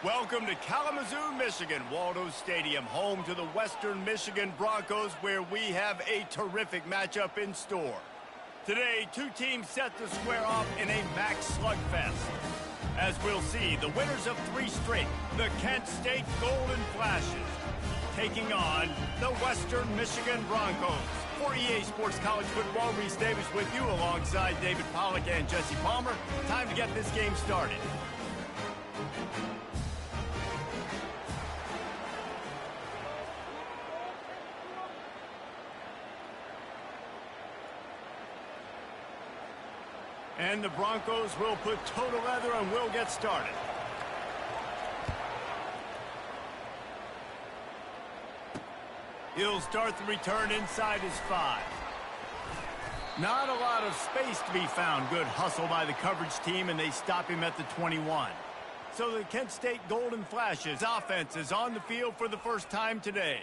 Welcome to Kalamazoo, Michigan, Waldo Stadium, home to the Western Michigan Broncos, where we have a terrific matchup in store. Today, two teams set to square off in a max slugfest. As we'll see, the winners of 3 straight, the Kent State Golden Flashes, taking on the Western Michigan Broncos. For EA Sports College Football, Reese Davis with you alongside David Pollack and Jesse Palmer. Time to get this game started. And the Broncos will put total leather and we'll get started. He'll start the return inside his 5. Not a lot of space to be found. Good hustle by the coverage team, and they stop him at the 21. So the Kent State Golden Flashes offense is on the field for the first time today.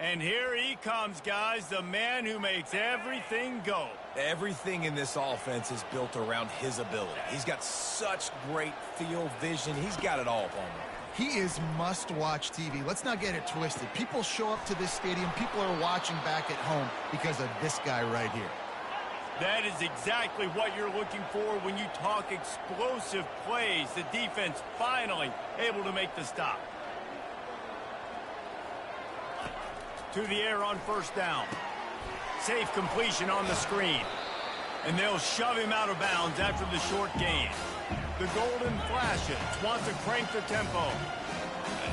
And here he comes, guys, the man who makes everything go. Everything in this offense is built around his ability. He's got such great field vision. He's got it all, Palmer. He is must-watch TV. Let's not get it twisted. People show up to this stadium. People are watching back at home because of this guy right here. That is exactly what you're looking for when you talk explosive plays. The defense finally able to make the stop. To the air on first down. Safe completion on the screen. And they'll shove him out of bounds after the short gain. The Golden Flashes want to crank the tempo.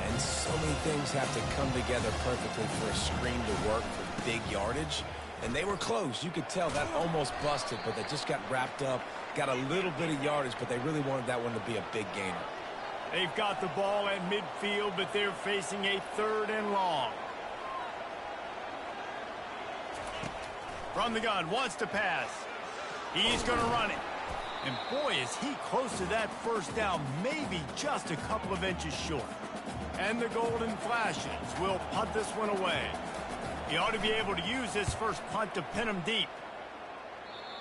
And so many things have to come together perfectly for a screen to work for big yardage. And they were close. You could tell that almost busted, but they just got wrapped up, got a little bit of yardage, but they really wanted that one to be a big gainer. They've got the ball at midfield, but they're facing a 3rd and long. From the gun, wants to pass. He's going to run it. And boy, is he close to that first down, maybe just a couple of inches short. And the Golden Flashes will punt this one away. He ought to be able to use this first punt to pin him deep.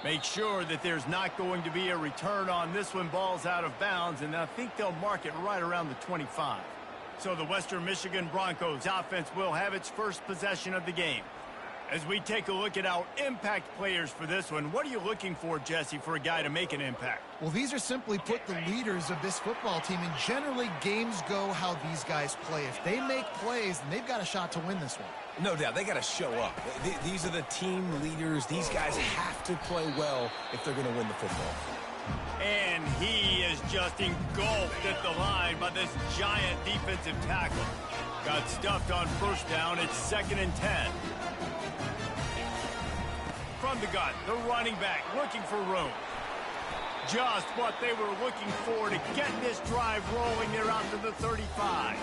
Make sure that there's not going to be a return on this one. Ball's out of bounds, and I think they'll mark it right around the 25. So the Western Michigan Broncos offense will have its first possession of the game. As we take a look at our impact players for this one, what are you looking for, Jesse, for a guy to make an impact? Well, these are simply put the leaders of this football team, and generally games go how these guys play. If they make plays, then they've got a shot to win this one. No doubt, they got to show up. These are the team leaders. These guys have to play well if they're going to win the football. And he is just engulfed at the line by this giant defensive tackle. Got stuffed on first down. It's 2nd and 10. From the gun, the running back looking for room. Just what they were looking for to get this drive rolling. They're out to the 35.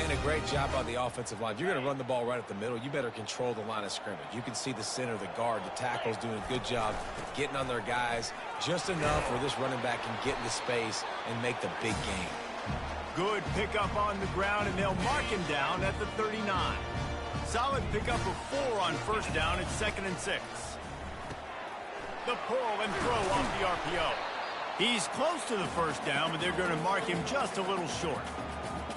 And a great job by the offensive line. If you're going to run the ball right at the middle, you better control the line of scrimmage. You can see the center, the guard, the tackles doing a good job getting on their guys just enough where this running back can get into space and make the big game. Good pickup on the ground, and they'll mark him down at the 39. Solid pickup of 4 on first down. It's 2nd and 6. The pull and throw off the RPO. He's close to the first down, but they're going to mark him just a little short.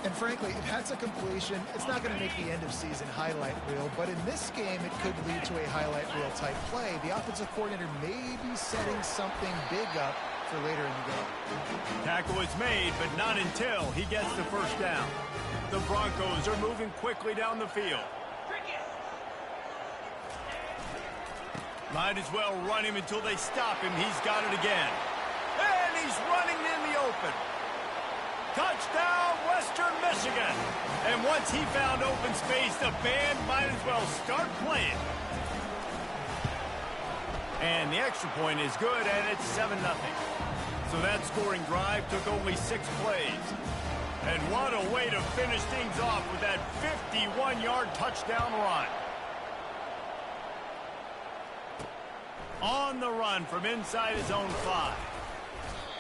And frankly, if that's a completion, it's not going to make the end-of-season highlight reel. But in this game, it could lead to a highlight reel type play. The offensive coordinator may be setting something big up for later in the game. Tackle is made, but not until he gets the first down. The Broncos are moving quickly down the field. Might as well run him until they stop him. He's got it again. And he's running in the open. Touchdown, Western Michigan. And once he found open space, the band might as well start playing. And the extra point is good, and it's 7-0. So that scoring drive took only 6 plays. And what a way to finish things off with that 51-yard touchdown run. On the run from inside his own 5.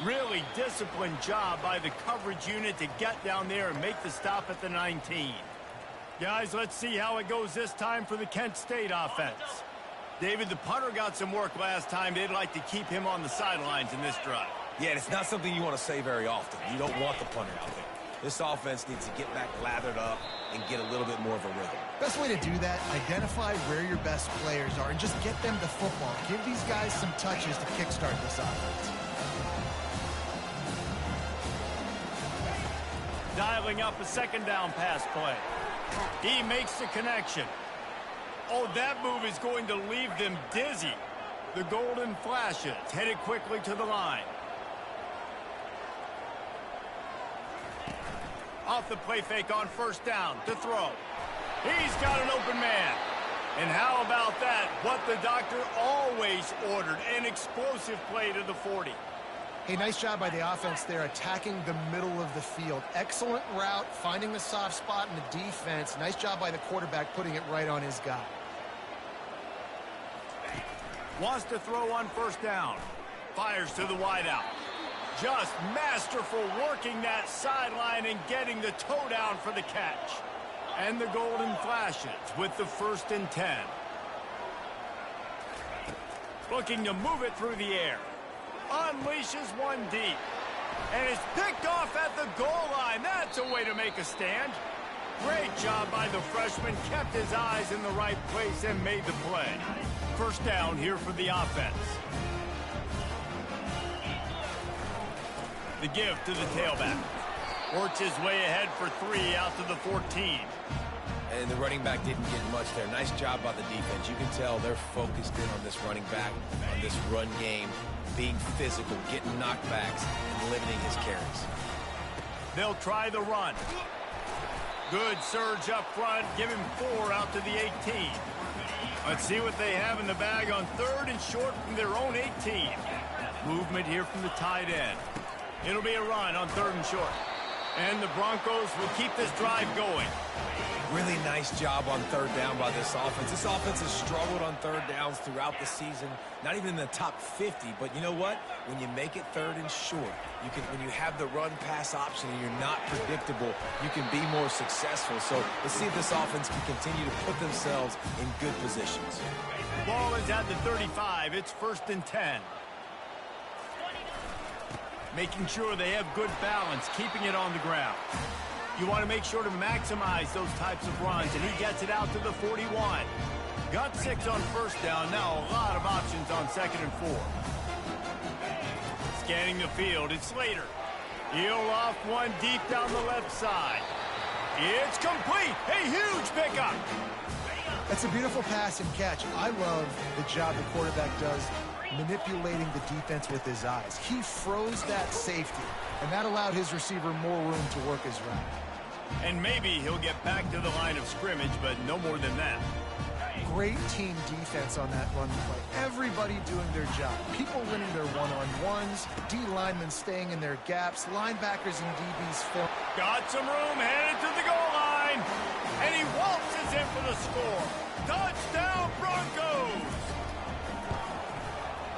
Really disciplined job by the coverage unit to get down there and make the stop at the 19. Guys, let's see how it goes this time for the Kent State offense. David, the punter got some work last time. They'd like to keep him on the sidelines in this drive. Yeah, it's not something you want to say very often. You don't want the punter out there. This offense needs to get back lathered up and get a little bit more of a rhythm. Best way to do that, identify where your best players are and just get them the football. Give these guys some touches to kickstart this offense. Dialing up a second down pass play. He makes the connection. Oh, that move is going to leave them dizzy. The golden flashes headed quickly to the line. Off the play fake on first down to throw. He's got an open man. And how about that? What the doctor always ordered, an explosive play to the 40. Hey, nice job by the offense there, attacking the middle of the field. Excellent route, finding the soft spot in the defense. Nice job by the quarterback putting it right on his guy. Wants to throw on first down. Fires to the wideout. Just masterful working that sideline and getting the toe down for the catch. And the golden flashes with the 1st and 10. Looking to move it through the air. Unleashes one deep. And is picked off at the goal line. That's a way to make a stand. Great job by the freshman. Kept his eyes in the right place and made the play. First down here for the offense. The give to the tailback. Works his way ahead for 3 out to the 14. And the running back didn't get much there. Nice job by the defense. You can tell they're focused in on this running back, on this run game, being physical, getting knockbacks, and limiting his carries. They'll try the run. Good surge up front. Give him 4 out to the 18. Let's see what they have in the bag on 3rd and short from their own 18. Movement here from the tight end. It'll be a run on 3rd and short. And the Broncos will keep this drive going. Really nice job on 3rd down by this offense. This offense has struggled on 3rd downs throughout the season. Not even in the top 50, but you know what? When you make it 3rd and short, when you have the run-pass option and you're not predictable, you can be more successful. So let's see if this offense can continue to put themselves in good positions. Ball is at the 35. It's 1st and 10. Making sure they have good balance, keeping it on the ground. You want to make sure to maximize those types of runs, and he gets it out to the 41. Got 6 on first down. Now a lot of options on 2nd and 4. Scanning the field, it's Slater. He'll off one deep down the left side. It's complete. A huge pickup. That's a beautiful pass and catch. I love the job the quarterback does manipulating the defense with his eyes. He froze that safety, and that allowed his receiver more room to work his route. And maybe he'll get back to the line of scrimmage, but no more than that. Great team defense on that run play. Everybody doing their job. People winning their one-on-ones, D linemen staying in their gaps, linebackers and DBs fill. Got some room, headed to the goal line, and he waltzes in for the score. Touchdown, Broncos!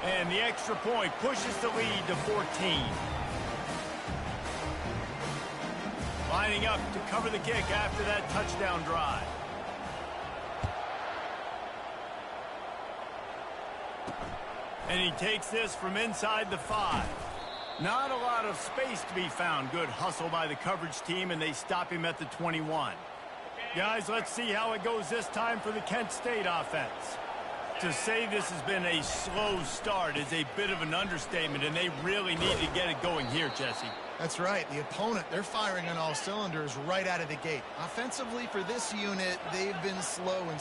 And the extra point pushes the lead to 14. Lining up to cover the kick after that touchdown drive. And he takes this from inside the 5. Not a lot of space to be found. Good hustle by the coverage team, and they stop him at the 21. Guys, let's see how it goes this time for the Kent State offense. To say this has been a slow start is a bit of an understatement, and they really need to get it going here, Jesse. That's right. The opponent, they're firing on all cylinders right out of the gate. Offensively, for this unit, they've been slow and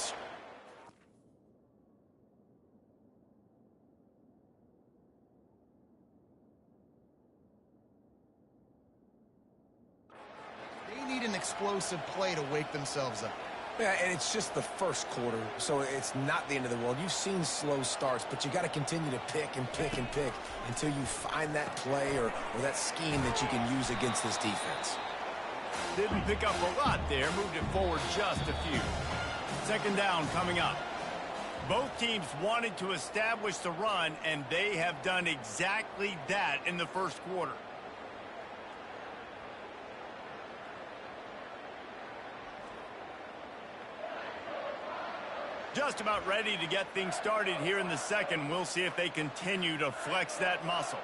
they need an explosive play to wake themselves up. Yeah, and it's just the first quarter, so it's not the end of the world. You've seen slow starts, but you got to continue to pick and pick and pick until you find that play or that scheme that you can use against this defense. Didn't pick up a lot there, moved it forward just a few. 2nd down coming up. Both teams wanted to establish the run, and they have done exactly that in the first quarter. Just about ready to get things started here in the second. We'll see if they continue to flex that muscle.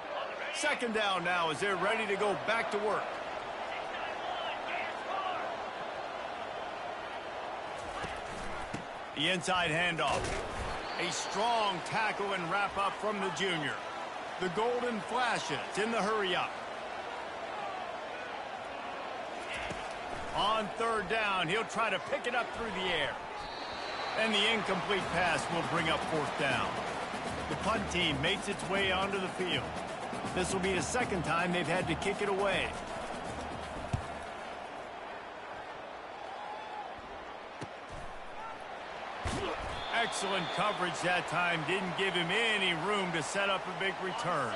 2nd down now as they're ready to go back to work. The inside handoff. A strong tackle and wrap up from the junior. The golden flashes in the hurry up. On third down, he'll try to pick it up through the air. And the incomplete pass will bring up fourth down. The punt team makes its way onto the field. This will be the second time they've had to kick it away. Excellent coverage that time. Didn't give him any room to set up a big return.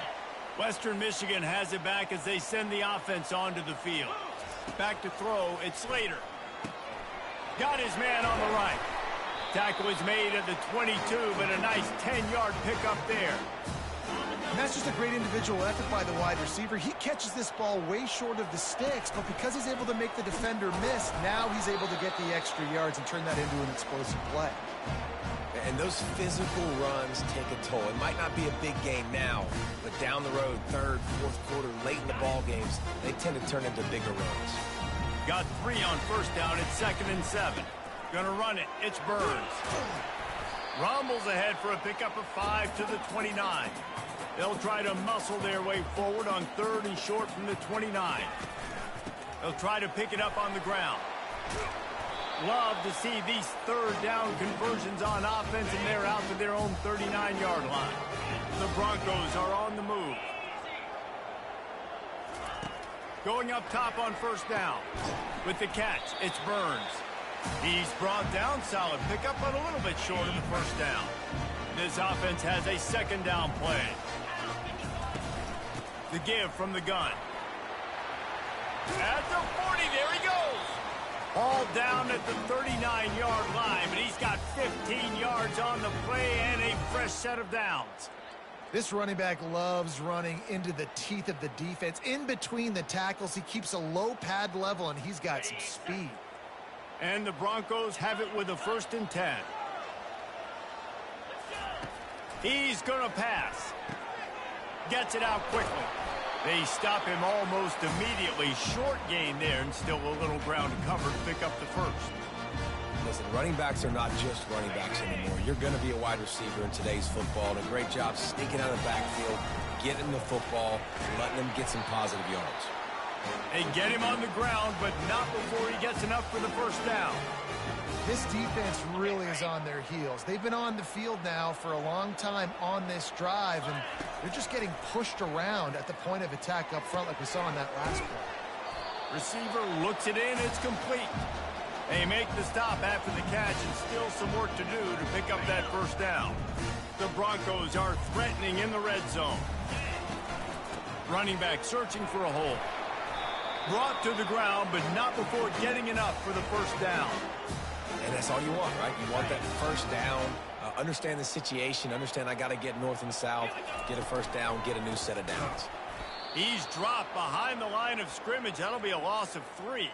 Western Michigan has it back as they send the offense onto the field. Back to throw, it's Slater. Got his man on the right. Tackle is made at the 22, but a nice 10-yard pickup there. And that's just a great individual effort by the wide receiver. He catches this ball way short of the sticks, but because he's able to make the defender miss, now he's able to get the extra yards and turn that into an explosive play. And those physical runs take a toll. It might not be a big game now, but down the road, third, fourth quarter, late in the ball games, they tend to turn into bigger runs. Got 3 on first down. It's 2nd and 7. Gonna run it. It's Burns. Rumbles ahead for a pickup of 5 to the 29. They'll try to muscle their way forward on 3rd and short from the 29. They'll try to pick it up on the ground. Love to see these third down conversions on offense, and they're out to their own 39-yard line. The Broncos are on the move. Going up top on first down. With the catch, it's Burns. He's brought down, solid pickup, but a little bit short of the first down. This offense has a 2nd down play. The give from the gun. At the 40, there he goes. All down at the 39-yard line, but he's got 15 yards on the play and a fresh set of downs. This running back loves running into the teeth of the defense. In between the tackles, he keeps a low pad level, and he's got some speed. And the Broncos have it with a 1st and 10. He's going to pass. Gets it out quickly. They stop him almost immediately. Short gain there, and still a little ground to cover to pick up the 1st. Listen, running backs are not just running backs anymore. You're going to be a wide receiver in today's football. And a great job sneaking out of the backfield, getting the football, and letting them get some positive yards. They get him on the ground, but not before he gets enough for the 1st down. This defense really is on their heels. They've been on the field now for a long time on this drive, and they're just getting pushed around at the point of attack up front like we saw in that last play. Receiver looks it in, it's complete. They make the stop after the catch, and still some work to do to pick up that 1st down. The Broncos are threatening in the red zone. Running back searching for a hole. Brought to the ground, but not before getting enough for the 1st down. And that's all you want, right? You want that 1st down, understand the situation, understand I got to get north and south, get a 1st down, get a new set of downs. He's dropped behind the line of scrimmage. That'll be a loss of 3.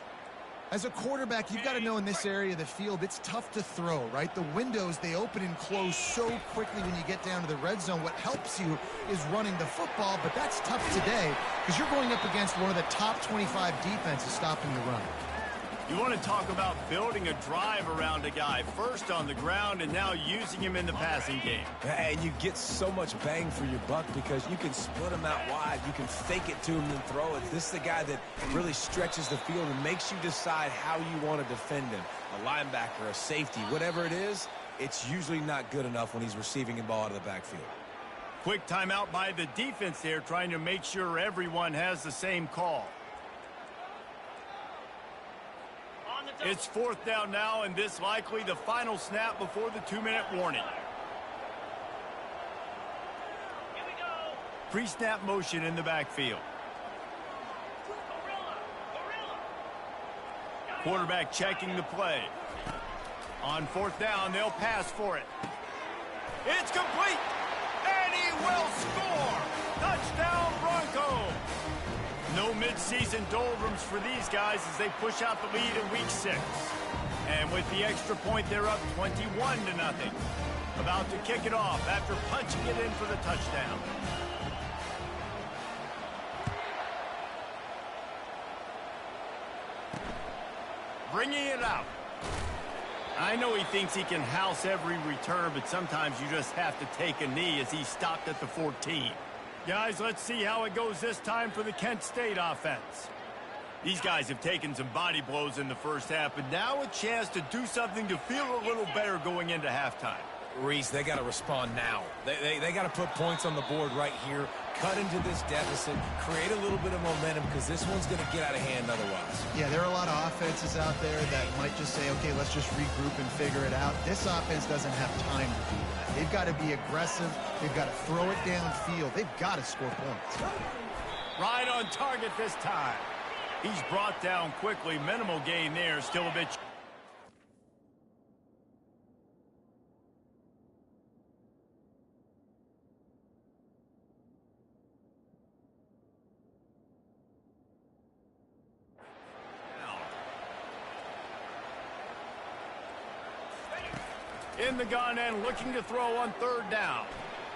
As a quarterback, you've got to know in this area of the field, it's tough to throw, right? The windows, they open and close so quickly when you get down to the red zone. What helps you is running the football, but that's tough today because you're going up against one of the top 25 defenses stopping the run. You want to talk about building a drive around a guy, first on the ground and now using him in the passing game. And you get so much bang for your buck because you can split him out wide. You can fake it to him and throw it. This is the guy that really stretches the field and makes you decide how you want to defend him. A linebacker, a safety, whatever it is, it's usually not good enough when he's receiving the ball out of the backfield. Quick timeout by the defense there, trying to make sure everyone has the same call. It's 4th down now, and this likely the final snap before the 2-minute warning. Pre-snap motion in the backfield. Quarterback checking the play. On 4th down, they'll pass for it. It's complete, and he will score! Touchdown, Broncos! No mid-season doldrums for these guys as they push out the lead in Week 6. And with the extra point, they're up 21-0. About to kick it off after punching it in for the touchdown. Bringing it out. I know he thinks he can house every return, but sometimes you just have to take a knee as he stopped at the 14. Guys, let's see how it goes this time for the Kent State offense. These guys have taken some body blows in the first half, but now a chance to do something to feel a little better going into halftime. Reese, they got to respond now. They got to put points on the board right here, cut into this deficit, create a little bit of momentum, because this one's going to get out of hand otherwise. Yeah, there are a lot of offenses out there that might just say, okay, let's just regroup and figure it out. This offense doesn't have time to do that. They've got to be aggressive. They've got to throw it downfield. They've got to score points. Right on target this time. He's brought down quickly. Minimal gain there. Still a bit. In the gun and looking to throw on third down.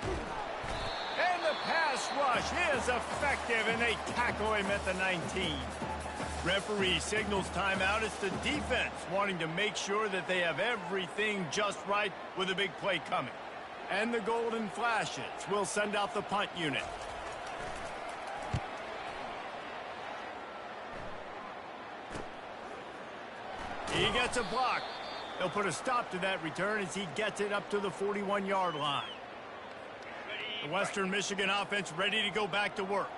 And the pass rush is effective, and they tackle him at the 19. Referee signals timeout. It's the defense wanting to make sure that they have everything just right with a big play coming. And the golden flashes will send out the punt unit. He gets a block. They'll put a stop to that return as he gets it up to the 41-yard line. The Western Michigan offense ready to go back to work.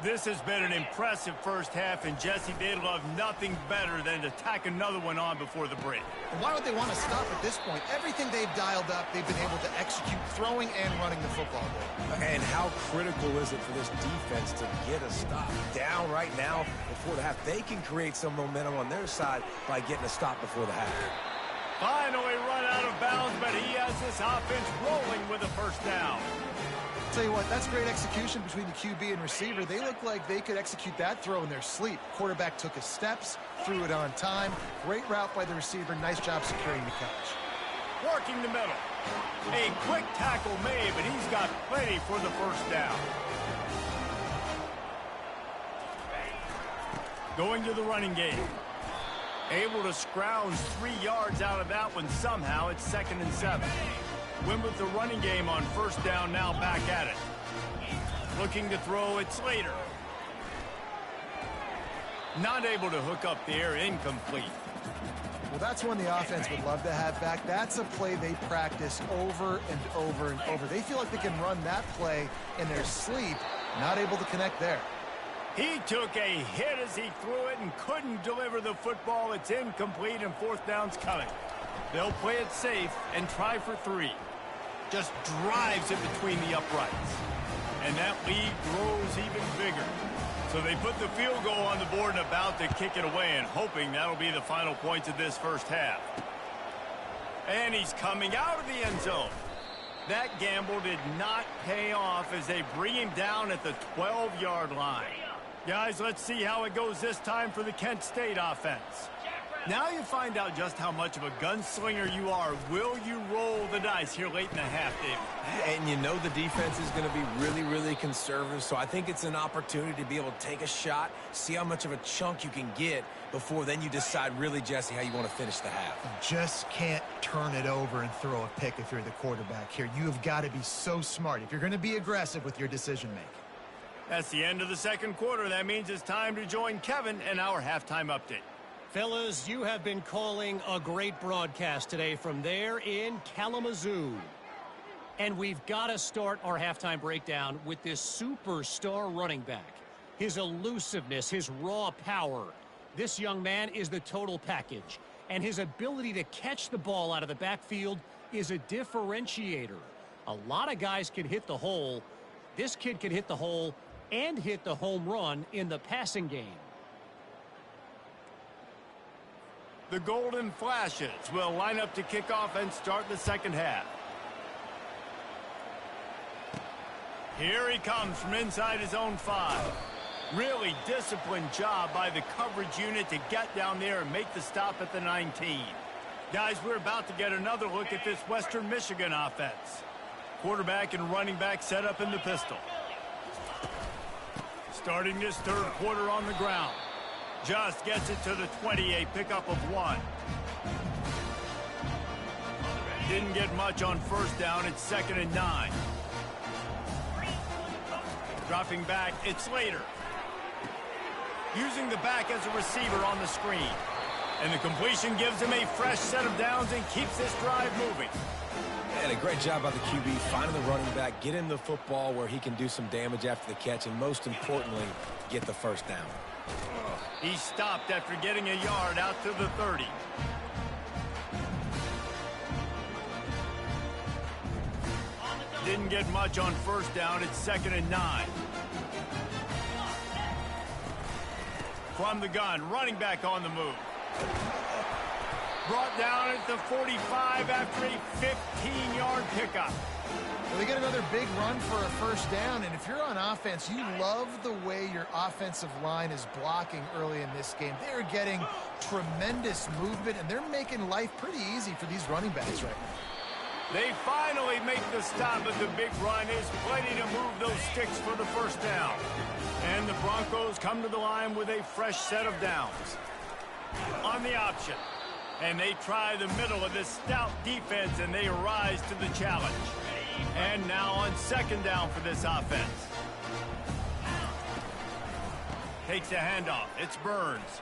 This has been an impressive first half, and Jesse, they'd love nothing better than to tack another one on before the break. And why would they want to stop at this point? Everything they've dialed up, they've been able to execute throwing and running the football game. And how critical is it for this defense to get a stop down right now before the half? They can create some momentum on their side by getting a stop before the half. Finally run out of bounds, but he has this offense rolling with a first down. Tell you what, that's great execution between the QB and receiver. They look like they could execute that throw in their sleep. Quarterback took his steps, threw it on time. Great route by the receiver. Nice job securing the catch. Working the middle. A quick tackle made, but he's got plenty for the first down. Going to the running game. Able to scrounge 3 yards out of that one somehow. It's 2nd and 7. Win with the running game on first down, now back at it. Looking to throw, it's Slater. Not able to hook up the air, incomplete. Well, that's one the offense would love to have back. That's a play they practice over and over and over. They feel like they can run that play in their sleep, not able to connect there. He took a hit as he threw it and couldn't deliver the football. It's incomplete and fourth down's coming. They'll play it safe and try for 3. Just drives it between the uprights. And that lead grows even bigger. So they put the field goal on the board and about to kick it away, and hoping that'll be the final points of this first half. And he's coming out of the end zone. That gamble did not pay off as they bring him down at the 12-yard line. Guys, let's see how it goes this time for the Kent State offense. Now you find out just how much of a gunslinger you are. Will you roll the dice here late in the half, David? And you know the defense is going to be really, really conservative, so I think it's an opportunity to be able to take a shot, see how much of a chunk you can get before then you decide really, Jesse, how you want to finish the half. You just can't turn it over and throw a pick if you're the quarterback here. You have got to be so smart if you're going to be aggressive with your decision-making. That's the end of the second quarter. That means it's time to join Kevin in our halftime update. Fellas, you have been calling a great broadcast today from there in Kalamazoo. And we've got to start our halftime breakdown with this superstar running back. His elusiveness, his raw power. This young man is the total package. And his ability to catch the ball out of the backfield is a differentiator. A lot of guys can hit the hole. This kid can hit the hole and hit the home run in the passing game. The Golden Flashes will line up to kick off and start the second half. Here he comes from inside his own 5. Really disciplined job by the coverage unit to get down there and make the stop at the 19. Guys, we're about to get another look at this Western Michigan offense. Quarterback and running back set up in the pistol. Starting this third quarter on the ground. Just gets it to the 20, a pickup of 1. Didn't get much on first down. It's 2nd and 9. Dropping back, it's Slater. Using the back as a receiver on the screen. And the completion gives him a fresh set of downs and keeps this drive moving. And a great job by the QB finding the running back, get him the football where he can do some damage after the catch, and most importantly, get the first down. He stopped after getting a yard out to the 30. Didn't get much on first down. It's 2nd and 9. From the gun, running back on the move. Brought down at the 45 after a 15-yard pickup. Well, they get another big run for a first down, and if you're on offense, you love the way your offensive line is blocking early in this game. They're getting tremendous movement, and they're making life pretty easy for these running backs right now. They finally make the stop, but the big run is plenty to move those sticks for the first down. And the Broncos come to the line with a fresh set of downs. On the option. And they try the middle of this stout defense, and they rise to the challenge. And now on 2nd down for this offense. Takes a handoff. It's Burns.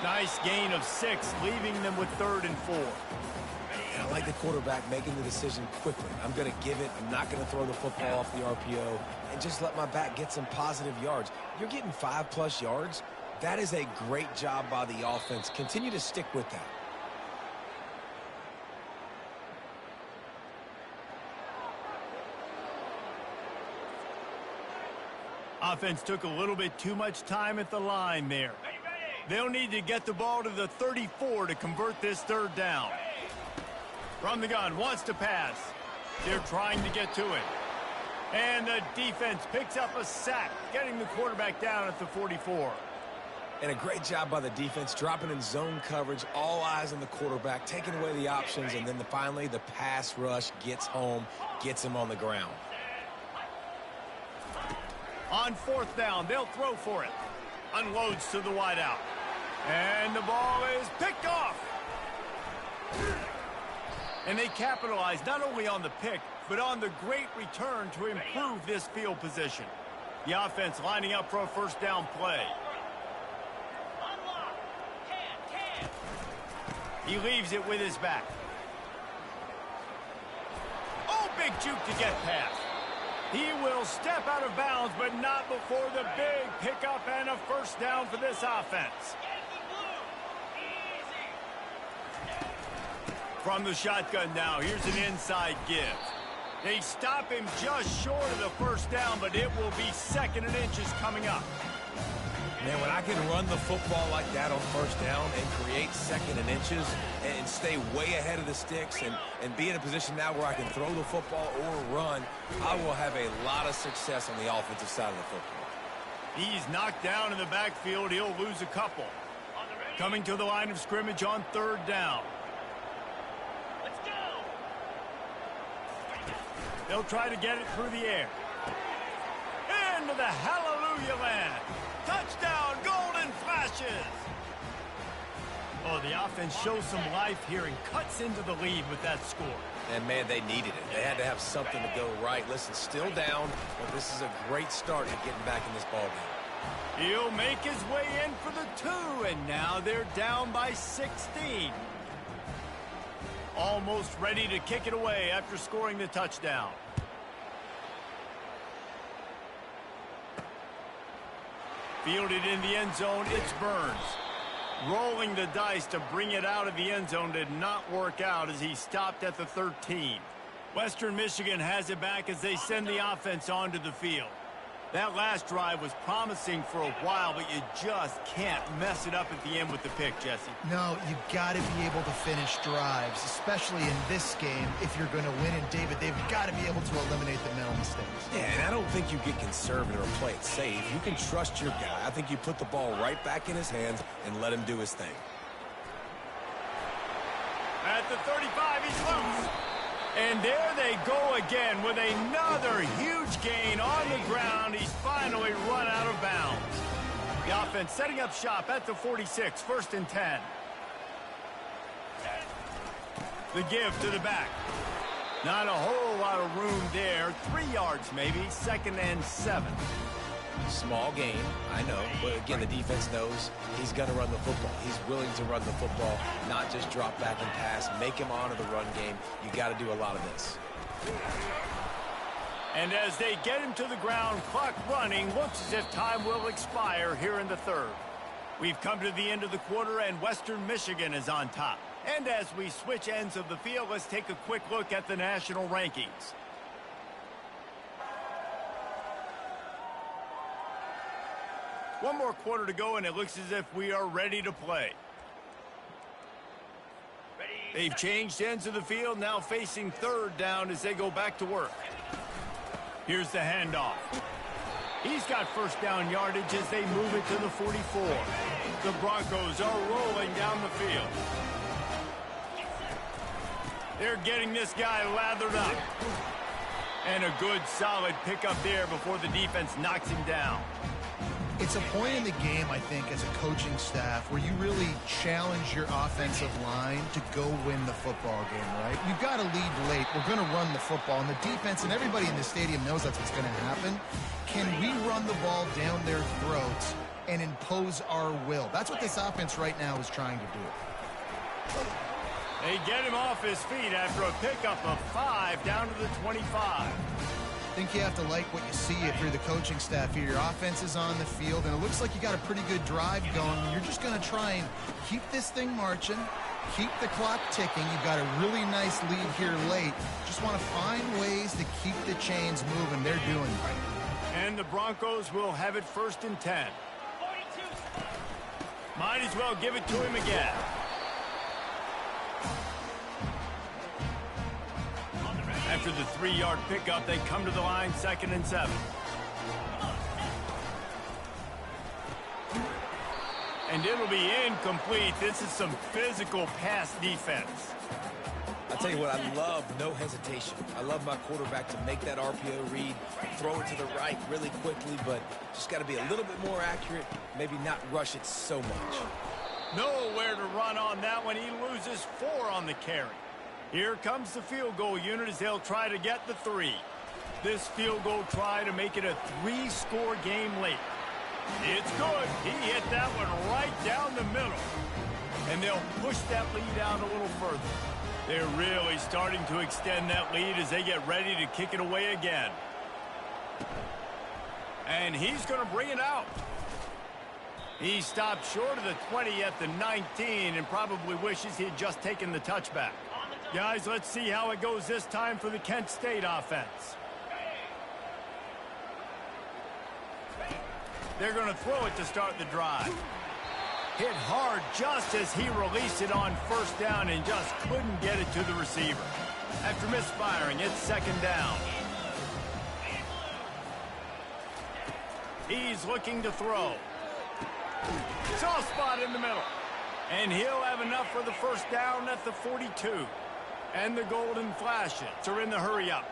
Nice gain of 6, leaving them with 3rd and 4. And I like the quarterback making the decision quickly. I'm going to give it. I'm not going to throw the football off the RPO and just let my back get some positive yards. You're getting 5+ yards. That is a great job by the offense. Continue to stick with that. Offense took a little bit too much time at the line there. They'll need to get the ball to the 34 to convert this 3rd down. From the gun, wants to pass. They're trying to get to it. And the defense picks up a sack, getting the quarterback down at the 44. And a great job by the defense, dropping in zone coverage, all eyes on the quarterback, taking away the options, and then finally the pass rush gets home, gets him on the ground. On 4th down, they'll throw for it. Unloads to the wideout. And the ball is picked off. And they capitalize not only on the pick, but on the great return to improve this field position. The offense lining up for a first down play. He leaves it with his back. Oh, big juke to get past. He will step out of bounds, but not before the big pickup and a first down for this offense. From the shotgun now, here's an inside give. They stop him just short of the first down, but it will be 2nd and inches coming up. Man, when I can run the football like that on first down and create 2nd and inches and stay way ahead of the sticks and be in a position now where I can throw the football or run, I will have a lot of success on the offensive side of the football. He's knocked down in the backfield. He'll lose a couple. Coming to the line of scrimmage on 3rd down. Let's go. They'll try to get it through the air. Into the hallelujah land. Touchdown, golden flashes. Oh, the offense shows some life here and cuts into the lead with that score. And, man, they needed it. They had to have something to go right. Listen, still down, but this is a great start at getting back in this ballgame. He'll make his way in for the 2, and now they're down by 16. Almost ready to kick it away after scoring the touchdown. Fielded in the end zone, it's Burns. Rolling the dice to bring it out of the end zone did not work out as he stopped at the 13. Western Michigan has it back as they send the offense onto the field. That last drive was promising for a while, but you just can't mess it up at the end with the pick, Jesse. No, you got to be able to finish drives, especially in this game. If you're going to win, and David, they've got to be able to eliminate the mental mistakes. Yeah, and I don't think you get conservative or play it safe. You can trust your guy. I think you put the ball right back in his hands and let him do his thing. At the 35, he's loose. And there they go again with another huge gain on the ground. He's finally run out of bounds. The offense setting up shop at the 46, 1st and 10. The give to the back. Not a whole lot of room there. 3 yards maybe. 2nd and 7. Small gain, I know. But again, the defense knows he's going to run the football. He's willing to run the football, not just drop back and pass. Make him honor the run game. You got to do a lot of this. And as they get him to the ground, clock running, looks as if time will expire here in the 3rd. We've come to the end of the quarter, and Western Michigan is on top. And as we switch ends of the field, let's take a quick look at the national rankings. One more quarter to go, and it looks as if we are ready to play. They've changed ends of the field, now facing 3rd down as they go back to work. Here's the handoff. He's got 1st down yardage as they move it to the 44. The Broncos are rolling down the field. They're getting this guy lathered up. And a good, solid pickup there before the defense knocks him down. It's a point in the game, I think, as a coaching staff where you really challenge your offensive line to go win the football game, right? You've got to lead late. We're going to run the football. And the defense and everybody in the stadium knows that's what's going to happen. Can we run the ball down their throats and impose our will? That's what this offense right now is trying to do. They get him off his feet after a pickup of 5 down to the 25. I think you have to like what you see if you're the coaching staff here. Your offense is on the field, and it looks like you got a pretty good drive going. You're just going to try and keep this thing marching, keep the clock ticking. You've got a really nice lead here late. Just want to find ways to keep the chains moving. They're doing it. And the Broncos will have it 1st and 10. Might as well give it to him again. After the 3-yard pickup, they come to the line, 2nd and 7. And it'll be incomplete. This is some physical pass defense. I'll tell you what, I love no hesitation. I love my quarterback to make that RPO read, throw it to the right really quickly, but just got to be a little bit more accurate, maybe not rush it so much. Nowhere to run on that one. He loses 4 on the carry. Here comes the field goal unit as they'll try to get the 3. This field goal try to make it a 3-score game late. It's good. He hit that one right down the middle. And they'll push that lead out a little further. They're really starting to extend that lead as they get ready to kick it away again. And he's going to bring it out. He stopped short of the 20 at the 19 and probably wishes he had just taken the touchback. Guys, let's see how it goes this time for the Kent State offense. They're going to throw it to start the drive. Hit hard just as he released it on 1st down and just couldn't get it to the receiver. After misfiring, it's 2nd down. He's looking to throw. Soft spot in the middle. And he'll have enough for the 1st down at the 42. And the golden flashes are in the hurry up.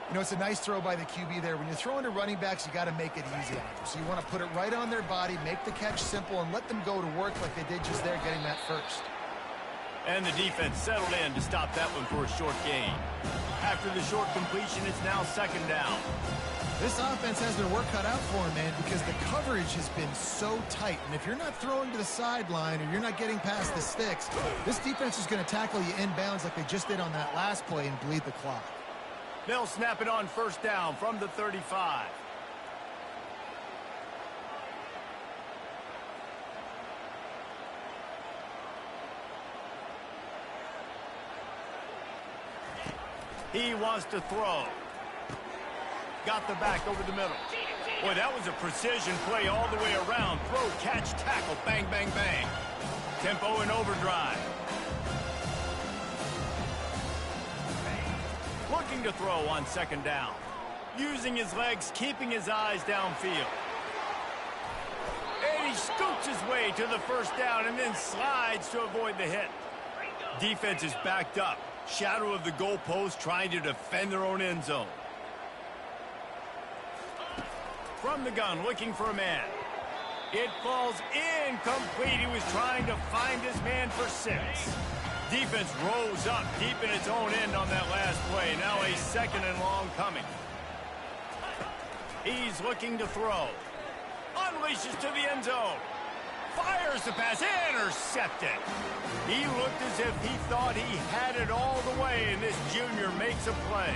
You know, it's a nice throw by the QB there. When you're throwing to running backs, you got to make it easy on them. So you want to put it right on their body, make the catch simple, and let them go to work like they did just there, getting that 1st. And the defense settled in to stop that one for a short gain. After the short completion, it's now 2nd down. This offense has their work cut out for them, man, because the coverage has been so tight. And if you're not throwing to the sideline or you're not getting past the sticks, this defense is going to tackle you inbounds like they just did on that last play and bleed the clock. They'll snap it on 1st down from the 35. He wants to throw. Got the back over the middle. Boy, that was a precision play all the way around. Throw, catch, tackle, bang, bang, bang. Tempo and overdrive. Looking to throw on 2nd down. Using his legs, keeping his eyes downfield. And he scoots his way to the 1st down and then slides to avoid the hit. Defense is backed up. Shadow of the goalpost trying to defend their own end zone. From the gun, looking for a man. It falls incomplete. He was trying to find his man for 6. Defense rose up deep in its own end on that last play. Now a 2nd and long coming. He's looking to throw. Unleashes to the end zone. Fires the pass. Intercepted. He looked as if he thought he had it all the way, and this junior makes a play.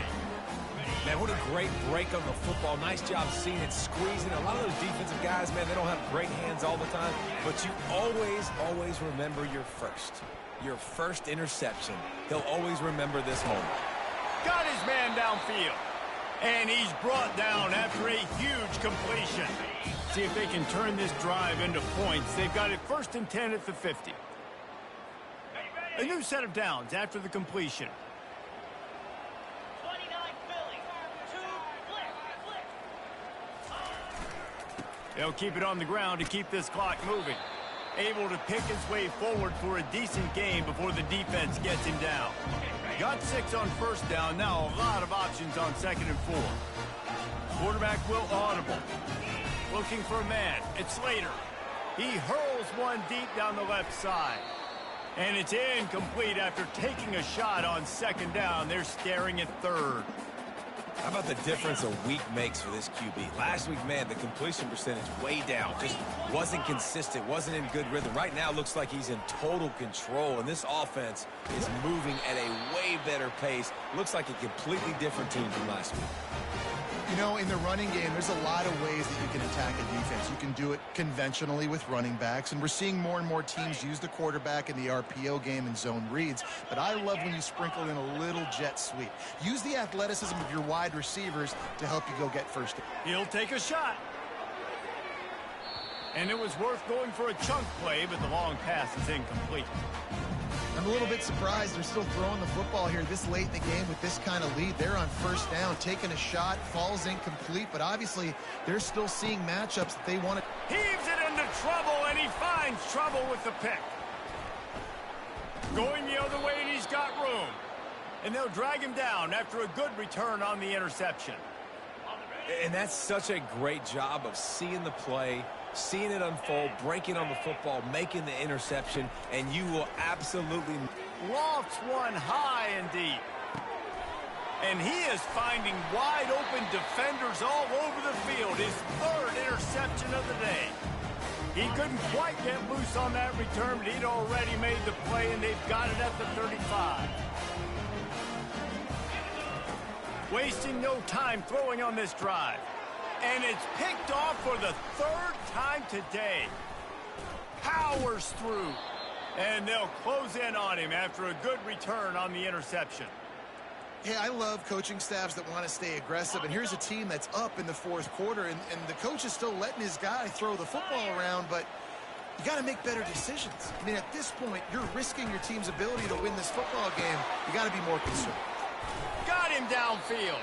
Man, what a great break on the football. Nice job seeing it, squeezing. A lot of those defensive guys, man, they don't have great hands all the time, but you always remember your first interception. He'll always remember this moment. Got his man downfield. And he's brought down after a huge completion. See if they can turn this drive into points. They've got it 1st and 10 at the 50. A new set of downs after the completion. They'll keep it on the ground to keep this clock moving. Able to pick his way forward for a decent game before the defense gets him down. Got 6 on 1st down. Now a lot of options on 2nd and 4. Quarterback will audible. Looking for a man. It's Slater. He hurls one deep down the left side. And it's incomplete after taking a shot on 2nd down. They're staring at 3rd. How about the difference a week makes for this QB? Last week, man, the completion percentage way down. Just wasn't consistent, wasn't in good rhythm. Right now, looks like he's in total control, and this offense is moving at a way better pace. Looks like a completely different team from last week. You know, in the running game, there's a lot of ways that you can attack a defense. You can do it conventionally with running backs, and we're seeing more and more teams use the quarterback in the RPO game and zone reads. But I love when you sprinkle in a little jet sweep. Use the athleticism of your wide receivers to help you go get first. He'll take a shot. And it was worth going for a chunk play, but the long pass is incomplete. I'm a little bit surprised they're still throwing the football here this late in the game with this kind of lead. They're on 1st down, taking a shot, falls incomplete, but obviously they're still seeing matchups that they want to. Heaves it into trouble, and he finds trouble with the pick. Going the other way, and he's got room. And they'll drag him down after a good return on the interception. And that's such a great job of seeing the play, seeing it unfold, breaking on the football, making the interception, and you will absolutely... Lofts one high and deep. And he is finding wide open defenders all over the field. His 3rd interception of the day. He couldn't quite get loose on that return, but he'd already made the play, and they've got it at the 35. Wasting no time throwing on this drive. And it's picked off for the 3rd time today. Powers through. And they'll close in on him after a good return on the interception. Yeah, I love coaching staffs that want to stay aggressive. And here's a team that's up in the 4th quarter, and the coach is still letting his guy throw the football around, but you got to make better decisions. I mean, at this point, you're risking your team's ability to win this football game. You got to be more conservative. Got him downfield.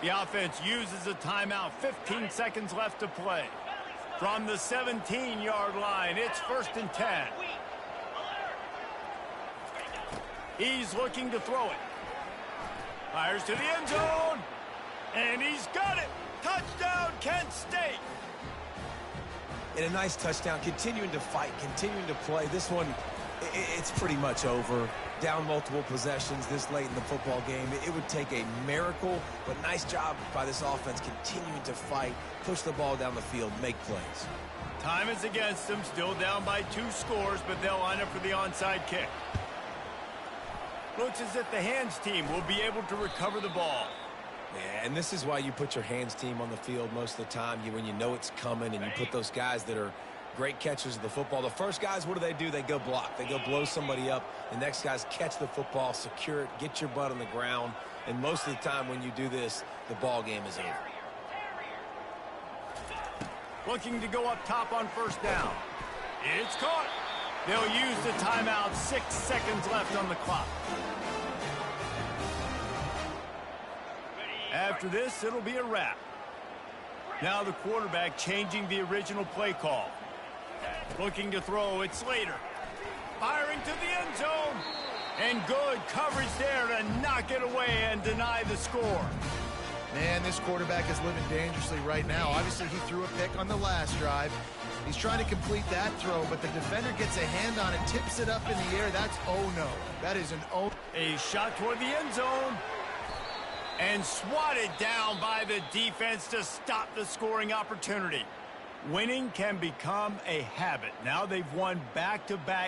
The offense uses a timeout. 15 seconds left to play. From the 17-yard line, it's 1st and 10. He's looking to throw it. Fires to the end zone. And he's got it. Touchdown, Kent State. And a nice touchdown, continuing to fight, continuing to play. This one, it's pretty much over. Down multiple possessions this late in the football game. It would take a miracle, but nice job by this offense continuing to fight, push the ball down the field, make plays. Time is against them, still down by 2 scores, but they'll line up for the onside kick. Looks as if the hands team will be able to recover the ball. Yeah, and this is why you put your hands team on the field most of the time, when you know it's coming, and you put those guys that are great catchers of the football. The first guys, what do? They go block. They go blow somebody up. The next guys catch the football, secure it, get your butt on the ground. And most of the time when you do this, the ball game is over. Looking to go up top on 1st down. It's caught. They'll use the timeout. 6 seconds left on the clock. After this, it'll be a wrap. Now the quarterback changing the original play call. Looking to throw, it's Slater. Firing to the end zone. And good coverage there to knock it away and deny the score. Man, this quarterback is living dangerously right now. Obviously, he threw a pick on the last drive. He's trying to complete that throw, but the defender gets a hand on it, tips it up in the air. That's oh no. That is an oh. A shot toward the end zone. And swatted down by the defense to stop the scoring opportunity. Winning can become a habit. Now they've won back-to-back